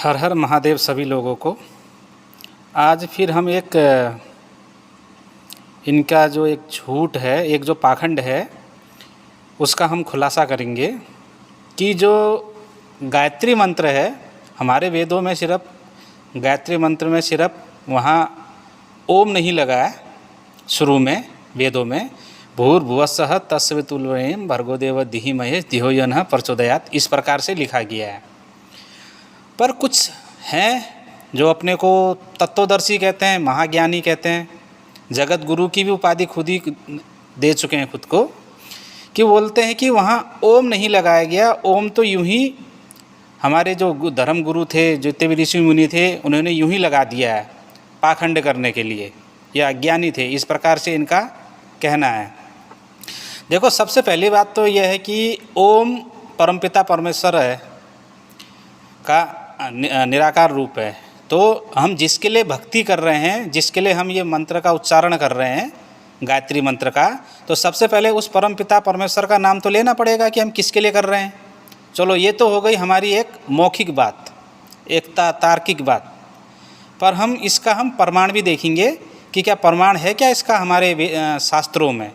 हर हर महादेव सभी लोगों को। आज फिर हम एक इनका जो एक झूठ है, एक जो पाखंड है, उसका हम खुलासा करेंगे कि जो गायत्री मंत्र है हमारे वेदों में, सिर्फ गायत्री मंत्र में सिर्फ वहाँ ओम नहीं लगा है। शुरू में वेदों में भूर्भुवस्सुः तत्सवितुर्वरेण्यं भर्गो देवस्य धीमहि धियो यो नः प्रचोदयात्, इस प्रकार से लिखा गया है। पर कुछ हैं जो अपने को तत्वदर्शी कहते हैं, महाज्ञानी कहते हैं, जगत गुरु की भी उपाधि खुद ही दे चुके हैं खुद को, कि बोलते हैं कि वहाँ ओम नहीं लगाया गया। ओम तो यूं ही हमारे जो धर्म गुरु थे, जितने भी ऋषि मुनि थे, उन्होंने यूं ही लगा दिया है पाखंड करने के लिए, या अज्ञानी थे, इस प्रकार से इनका कहना है। देखो, सबसे पहली बात तो यह है कि ओम परमपिता परमेश्वर है का निराकार रूप है। तो हम जिसके लिए भक्ति कर रहे हैं, जिसके लिए हम ये मंत्र का उच्चारण कर रहे हैं, गायत्री मंत्र का, तो सबसे पहले उस परमपिता परमेश्वर का नाम तो लेना पड़ेगा कि हम किसके लिए कर रहे हैं। चलो, ये तो हो गई हमारी एक मौखिक बात, एक तार्किक बात। पर हम इसका प्रमाण भी देखेंगे कि क्या प्रमाण है क्या इसका हमारे शास्त्रों में।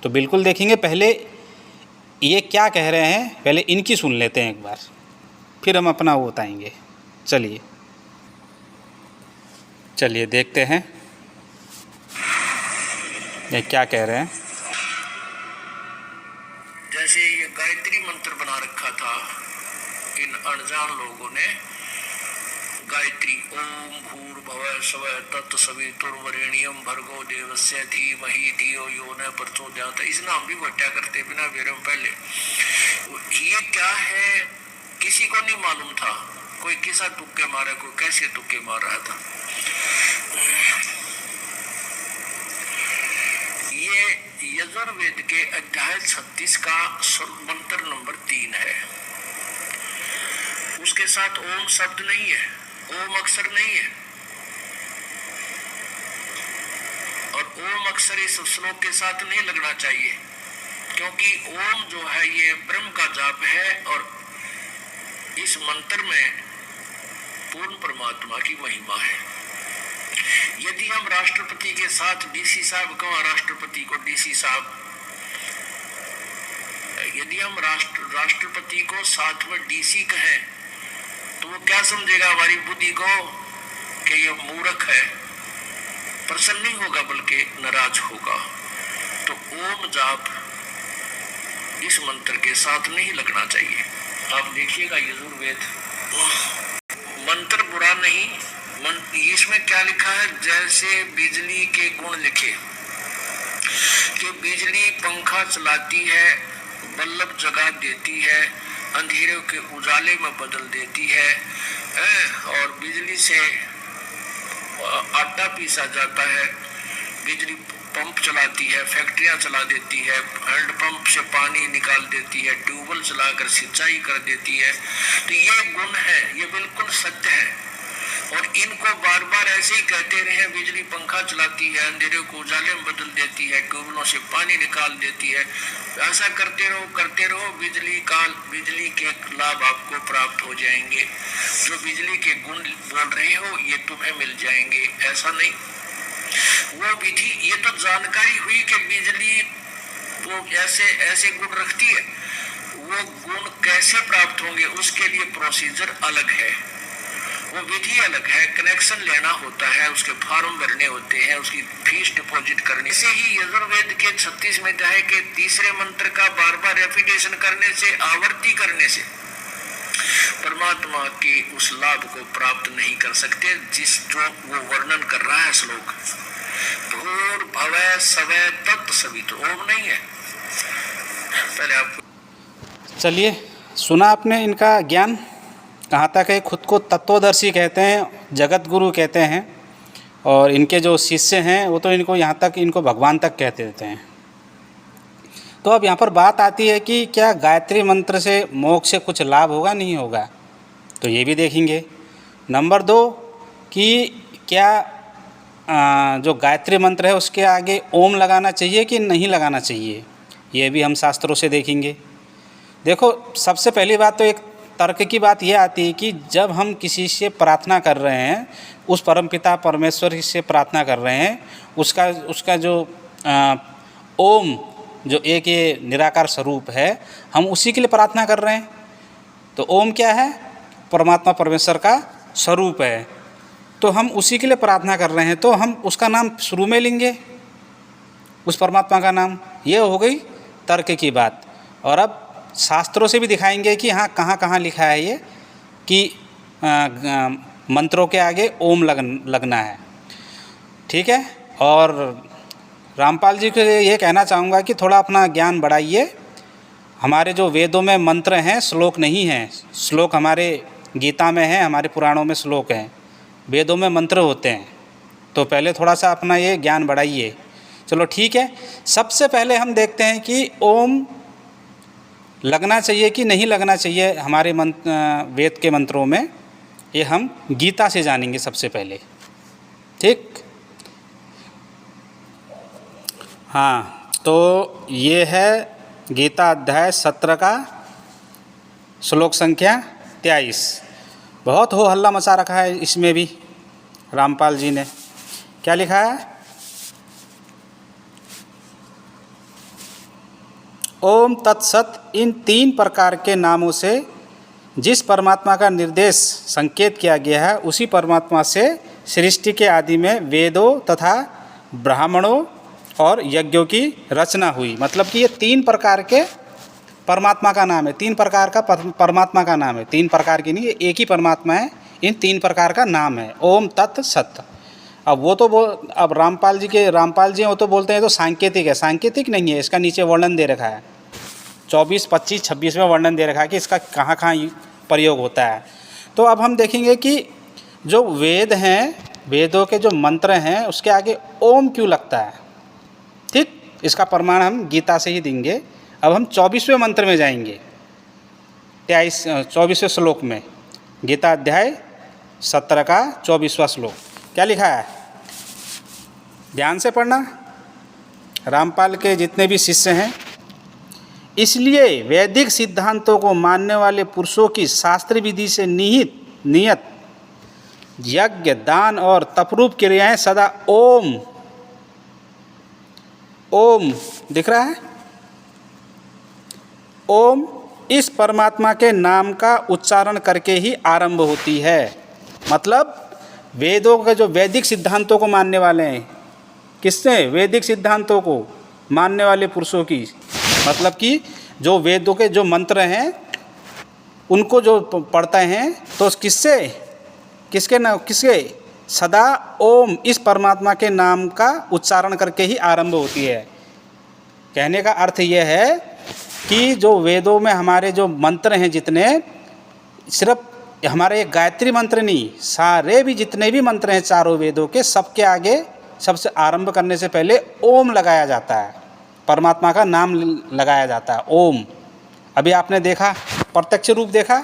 तो बिल्कुल देखेंगे। पहले ये क्या कह रहे हैं, पहले इनकी सुन लेते हैं एक बार, फिर हम अपना वो बताएंगे। चलिए देखते हैं ये क्या कह रहे हैं। जैसे ये गायत्री मंत्र बना रखा था इन अनजान लोगों ने, गायत्री ओम भूर्भुवः स्वः तत्सवितुर्वरेण्यं भर्गो देवस्य धीमहि धियो यो नः प्रचोदयात्, इस नाम भी बट्या करते बिना वेरम पहले। ये क्या है किसी को नहीं मालूम था। कोई किसा तुक्के मारा, कोई कैसे तुक्के मार रहा था। ये यजुर्वेद के अध्याय 36 का मंत्र नंबर 3 है। उसके साथ ओम शब्द नहीं है, ओम अक्षर नहीं है, और ओम अक्षर इस श्लोक के साथ नहीं लगना चाहिए, क्योंकि ओम जो है ये ब्रह्म का जाप है, और इस मंत्र में पूर्ण परमात्मा की महिमा है। यदि हम राष्ट्रपति के साथ डीसी साहब कहो, राष्ट्रपति को डीसी साहब, यदि हम राष्ट्रपति को साथ में डीसी कहें तो वो क्या समझेगा हमारी बुद्धि को कि ये मूर्ख है, प्रसन्न नहीं होगा बल्कि नाराज होगा। तो ओम जाप इस मंत्र के साथ नहीं लगना चाहिए। आप देखिएगा यजुर्वेद, मंत्र बुरा नहीं, इसमें क्या लिखा है, जैसे बिजली के गुण लिखे कि बिजली पंखा चलाती है, बल्ब जगा देती है, अंधेरे के उजाले में बदल देती है, और बिजली से आटा पीसा जाता है, बिजली पंप चलाती है, फैक्ट्रियां चला देती है, हैंडपंप से पानी निकाल देती है, ट्यूबवेल चलाकर सिंचाई कर देती है। तो ये गुण है, ये बिल्कुल सत्य है। और इनको बार बार ऐसे ही कहते रहे, बिजली पंखा चलाती है, अंधेरे को उजाले में बदल देती है, ट्यूबवेलों से पानी निकाल देती है, ऐसा करते रहो, बिजली के लाभ आपको प्राप्त हो जाएंगे, जो बिजली के गुण बोल रहे हो ये तुम्हें मिल जाएंगे। ऐसा नहीं, वो विधि, ये तो जानकारी हुई कि बिजली वो ऐसे गुण रखती है, वो गुण कैसे प्राप्त होंगे उसके लिए प्रोसीजर अलग है, वो विधि अलग है, कनेक्शन लेना होता है, उसके फॉर्म भरने होते हैं, उसकी फीस डिपॉजिट करने से ही। यजुर्वेद के 36 में है कि तीसरे मंत्र का बार बार रेपिटेशन करने से, आवृत्ति करने से परमात्मा के उस लाभ को प्राप्त नहीं कर सकते जो वो वर्णन कर रहा है श्लोक। भूर्भुवः स्वः तत्सवितुर्, ओम नहीं है। पहले आपको चलिए, सुना आपने इनका ज्ञान कहाँ तक है। खुद को तत्वदर्शी कहते हैं, जगत गुरु कहते हैं, और इनके जो शिष्य हैं वो तो इनको यहाँ तक, इनको भगवान तक कहते रहते हैं। तो अब यहाँ पर बात आती है कि क्या गायत्री मंत्र से मोक्ष से कुछ लाभ होगा, नहीं होगा, तो ये भी देखेंगे। नंबर 2 कि क्या जो गायत्री मंत्र है उसके आगे ओम लगाना चाहिए कि नहीं लगाना चाहिए, ये भी हम शास्त्रों से देखेंगे। देखो, सबसे पहली बात तो एक तर्क की बात यह आती है कि जब हम किसी से प्रार्थना कर रहे हैं, उस परमपिता परमेश्वर से प्रार्थना कर रहे हैं, उसका जो ओम जो एक ये निराकार स्वरूप है, हम उसी के लिए प्रार्थना कर रहे हैं। तो ओम क्या है? परमात्मा परमेश्वर का स्वरूप है, तो हम उसी के लिए प्रार्थना कर रहे हैं, तो हम उसका नाम शुरू में लेंगे, उस परमात्मा का नाम। ये हो गई तर्क की बात। और अब शास्त्रों से भी दिखाएंगे कि हाँ कहाँ कहाँ लिखा है ये कि मंत्रों के आगे ओम लगना है। ठीक है। और रामपाल जी को ये कहना चाहूँगा कि थोड़ा अपना ज्ञान बढ़ाइए। हमारे जो वेदों में मंत्र हैं, श्लोक नहीं हैं। श्लोक हमारे गीता में है, हमारे पुराणों में श्लोक हैं, वेदों में मंत्र होते हैं। तो पहले थोड़ा सा अपना ये ज्ञान बढ़ाइए। चलो ठीक है। सबसे पहले हम देखते हैं कि ओम लगना चाहिए कि नहीं लगना चाहिए हमारे वेद के मंत्रों में। ये हम गीता से जानेंगे सबसे पहले। ठीक। हाँ, तो ये है गीता अध्याय 17 का श्लोक संख्या 23। बहुत हो हल्ला मचा रखा है इसमें भी रामपाल जी ने। क्या लिखा है? ओम तत्सत। इन 3 प्रकार के नामों से जिस परमात्मा का निर्देश संकेत किया गया है, उसी परमात्मा से सृष्टि के आदि में वेदों तथा ब्राह्मणों और यज्ञों की रचना हुई। मतलब कि ये 3 प्रकार के परमात्मा का नाम है, 3 प्रकार का परमात्मा का नाम है। 3 प्रकार की नहीं, ये एक ही परमात्मा है। इन 3 प्रकार का नाम है ओम तत् सत। अब अब रामपाल जी हैं, वो तो बोलते हैं तो सांकेतिक है। सांकेतिक नहीं है, इसका नीचे वर्णन दे रखा है। 24, 25, 26 में वर्णन दे रखा है कि इसका कहाँ कहाँ प्रयोग होता है। तो अब हम देखेंगे कि जो वेद हैं, वेदों के जो मंत्र हैं, उसके आगे ओम क्यों लगता है। ठीक। इसका प्रमाण हम गीता से ही देंगे। अब हम 24वें मंत्र में जाएंगे, 24वें श्लोक में। गीता अध्याय 17 का 24वां श्लोक। क्या लिखा है? ध्यान से पढ़ना, रामपाल के जितने भी शिष्य हैं। इसलिए वैदिक सिद्धांतों को मानने वाले पुरुषों की शास्त्र विधि से नियत यज्ञ, दान और तपरूप क्रियाएं सदा ओम दिख रहा है, ओम इस परमात्मा के नाम का उच्चारण करके ही आरंभ होती है। मतलब वेदों के जो वैदिक सिद्धांतों को मानने वाले हैं, किससे? वैदिक सिद्धांतों को मानने वाले पुरुषों की। मतलब कि जो वेदों के जो मंत्र हैं, उनको जो पढ़ते हैं, तो किसके सदा ओम इस परमात्मा के नाम का उच्चारण करके ही आरंभ होती है। कहने का अर्थ यह है कि जो वेदों में हमारे जो मंत्र हैं जितने, सिर्फ हमारे एक गायत्री मंत्र नहीं, सारे भी जितने भी मंत्र हैं चारों वेदों के, सबके आगे सबसे आरंभ करने से पहले ओम लगाया जाता है, परमात्मा का नाम लगाया जाता है ओम। अभी आपने देखा, प्रत्यक्ष रूप देखा।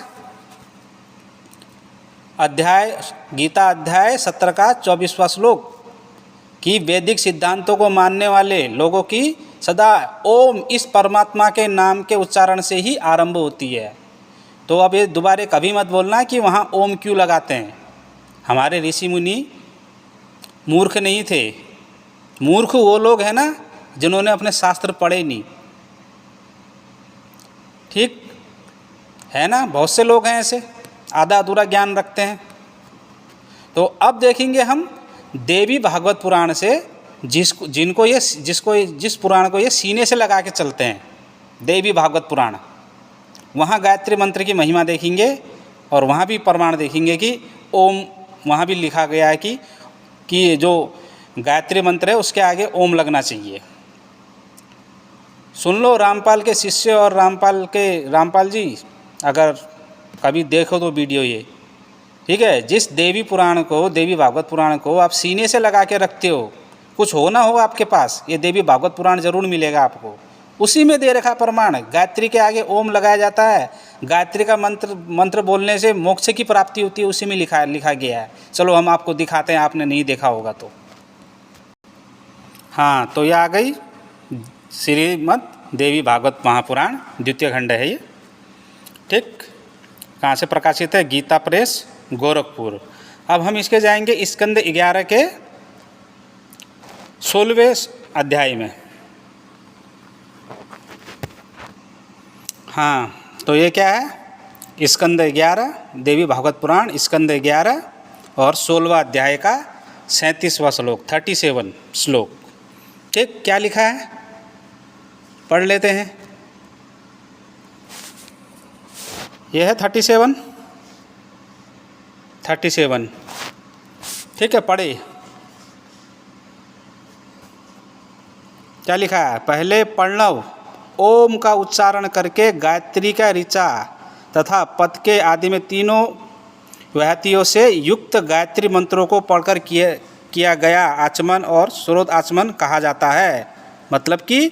गीता अध्याय 17 का 24वां श्लोक कि वैदिक सिद्धांतों को मानने वाले लोगों की सदा ओम इस परमात्मा के नाम के उच्चारण से ही आरंभ होती है। तो अब ये दोबारा कभी मत बोलना कि वहाँ ओम क्यों लगाते हैं। हमारे ऋषि मुनि मूर्ख नहीं थे। मूर्ख वो लोग हैं ना जिन्होंने अपने शास्त्र पढ़े नहीं। ठीक है ना, बहुत से लोग हैं ऐसे, आधा अधूरा ज्ञान रखते हैं। तो अब देखेंगे हम देवी भागवत पुराण से, जिस पुराण को ये सीने से लगा के चलते हैं, देवी भागवत पुराण। वहाँ गायत्री मंत्र की महिमा देखेंगे और वहाँ भी प्रमाण देखेंगे कि ओम, वहाँ भी लिखा गया है कि जो गायत्री मंत्र है उसके आगे ओम लगना चाहिए। सुन लो रामपाल के शिष्य और रामपाल जी, अगर कभी देखो तो वीडियो ये, ठीक है। जिस देवी भागवत पुराण को आप सीने से लगा के रखते हो, कुछ हो ना हो आपके पास, ये देवी भागवत पुराण जरूर मिलेगा आपको। उसी में दे रखा प्रमाण, गायत्री के आगे ओम लगाया जाता है। गायत्री का मंत्र बोलने से मोक्ष की प्राप्ति होती है, उसी में लिखा गया है। चलो हम आपको दिखाते हैं, आपने नहीं देखा होगा तो। हाँ, तो ये आ गई श्रीमद् देवी भागवत महापुराण, द्वितीय खंड है ये। ठीक। कहाँ से प्रकाशित है? गीता प्रेस, गोरखपुर। अब हम इसके जाएंगे स्कंद 11 के 16वें अध्याय में। हाँ, तो ये क्या है? स्कंद 11, देवी भागवत पुराण स्कंद 11 और 16वां अध्याय का 37वां श्लोक, 37 श्लोक। ठीक, क्या लिखा है पढ़ लेते हैं। यह है 37। ठीक है, पढ़े। क्या लिखा है? पहले प्रणव ओम का उच्चारण करके गायत्री का ऋचा तथा पद के आदि में तीनों व्याहतियों से युक्त गायत्री मंत्रों को पढ़कर किया गया आचमन और स्रोत आचमन कहा जाता है। मतलब कि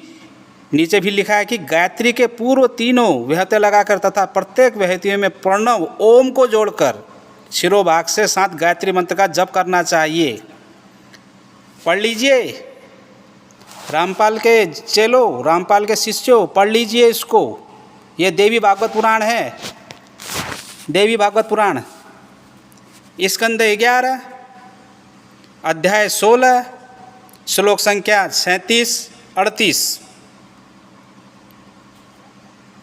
नीचे भी लिखा है कि गायत्री के पूर्व तीनों व्याहतियाँ लगाकर तथा प्रत्येक व्याहतियों में प्रणव ओम को जोड़कर शिरोभाग से 7 गायत्री मंत्र का जप करना चाहिए। पढ़ लीजिए, रामपाल के चेलो, रामपाल के शिष्यों, पढ़ लीजिए इसको। ये देवी भागवत पुराण है, देवी भागवत पुराण स्कंद 11 अध्याय 16 श्लोक संख्या 37-38।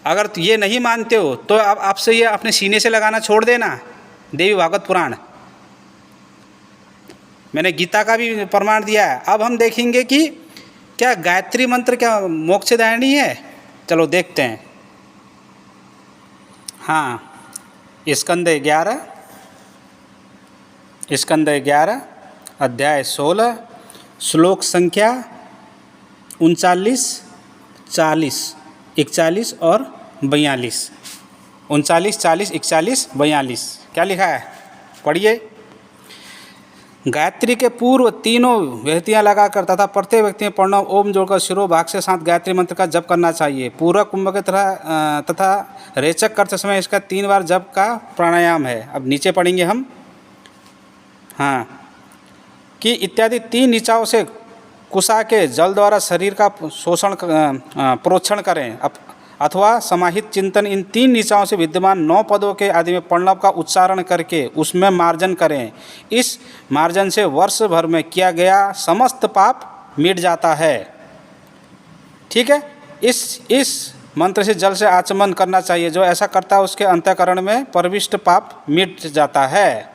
अगर ये नहीं मानते हो तो अब आपसे ये अपने सीने से लगाना छोड़ देना। देवी भागवत पुराण, मैंने गीता का भी प्रमाण दिया है। अब हम देखेंगे कि क्या गायत्री मंत्र क्या मोक्षदायिनी है? चलो देखते हैं। हाँ, स्कंद 11 अध्याय 16 श्लोक संख्या 39, 40, 41 और 42। 39, 40, 41, 42 क्या लिखा है? पढ़िए। गायत्री के पूर्व तीनों व्याहतियाँ लगाकर तथा प्रत्येक व्यक्ति में प्रणव ओम जोड़कर शिरोभाग से 7 गायत्री मंत्र का जप करना चाहिए। पूरक कुंभ के तरह तथा रेचक करते समय इसका 3 बार जप का प्राणायाम है। अब नीचे पढ़ेंगे हम। हाँ, कि इत्यादि 3 ऋचाओं से कुशा के जल द्वारा शरीर का प्रोक्षण करें अथवा समाहित चिंतन इन 3 ऋचाओं से विद्यमान 9 पदों के आदि में प्रणव का उच्चारण करके उसमें मार्जन करें। इस मार्जन से वर्ष भर में किया गया समस्त पाप मिट जाता है। ठीक है, इस मंत्र से जल से आचमन करना चाहिए। जो ऐसा करता है उसके अंतःकरण में प्रविष्ट पाप मिट जाता है।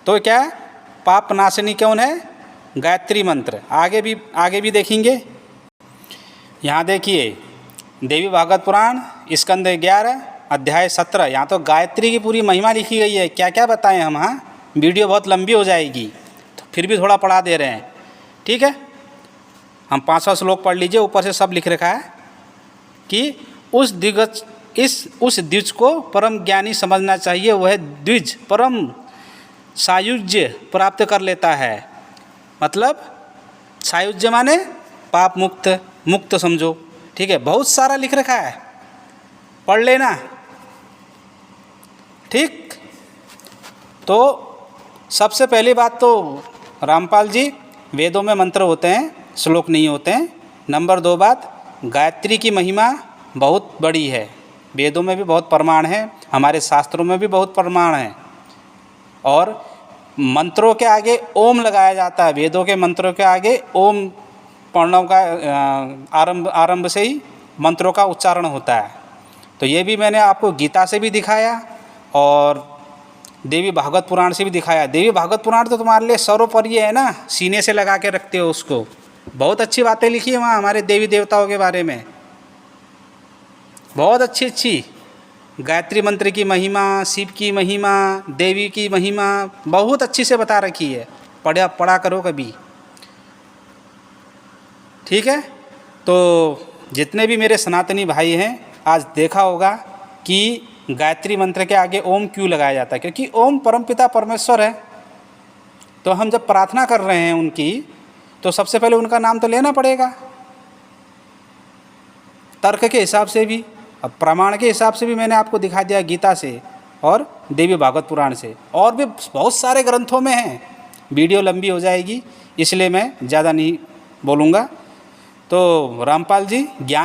तो क्या पाप नाशनी कौन है? गायत्री मंत्र। आगे भी देखेंगे। यहाँ देखिए, देवी भागवत पुराण स्कंद 11 अध्याय 17। यहाँ तो गायत्री की पूरी महिमा लिखी गई है। क्या क्या बताएं हम? हाँ, वीडियो बहुत लंबी हो जाएगी, तो फिर भी थोड़ा पढ़ा दे रहे हैं। ठीक है, हम 5वां श्लोक पढ़ लीजिए। ऊपर से सब लिख रखा है कि उस द्विज को परम ज्ञानी समझना चाहिए। वह द्विज परम सायुज्य प्राप्त कर लेता है। मतलब सायुज्य माने पाप मुक्त समझो। ठीक है, बहुत सारा लिख रखा है, पढ़ लेना। ठीक, तो सबसे पहली बात तो रामपाल जी, वेदों में मंत्र होते हैं, श्लोक नहीं होते हैं। नंबर 2 बात, गायत्री की महिमा बहुत बड़ी है। वेदों में भी बहुत प्रमाण है, हमारे शास्त्रों में भी बहुत प्रमाण है। और मंत्रों के आगे ओम लगाया जाता है। वेदों के मंत्रों के आगे ओम प्रणव का आरंभ से ही मंत्रों का उच्चारण होता है। तो ये भी मैंने आपको गीता से भी दिखाया और देवी भागवत पुराण से भी दिखाया। देवी भागवत पुराण तो तुम्हारे लिए सर्वोपरि है ना, सीने से लगा के रखते हो उसको। बहुत अच्छी बातें लिखी है वहाँ हमारे देवी देवताओं के बारे में, बहुत अच्छी गायत्री मंत्र की महिमा, शिव की महिमा, देवी की महिमा बहुत अच्छी से बता रखी है। पढ़ा करो कभी। ठीक है, तो जितने भी मेरे सनातनी भाई हैं, आज देखा होगा कि गायत्री मंत्र के आगे ओम क्यों लगाया जाता है? क्योंकि ओम परमपिता परमेश्वर है। तो हम जब प्रार्थना कर रहे हैं उनकी, तो सबसे पहले उनका नाम तो लेना पड़ेगा। तर्क के हिसाब से भी, अब प्रमाण के हिसाब से भी मैंने आपको दिखा दिया गीता से और देवी भागवत पुराण से, और भी बहुत सारे ग्रंथों में हैं। वीडियो लंबी हो जाएगी, इसलिए मैं ज़्यादा नहीं बोलूँगा। तो रामपाल जी, ज्ञान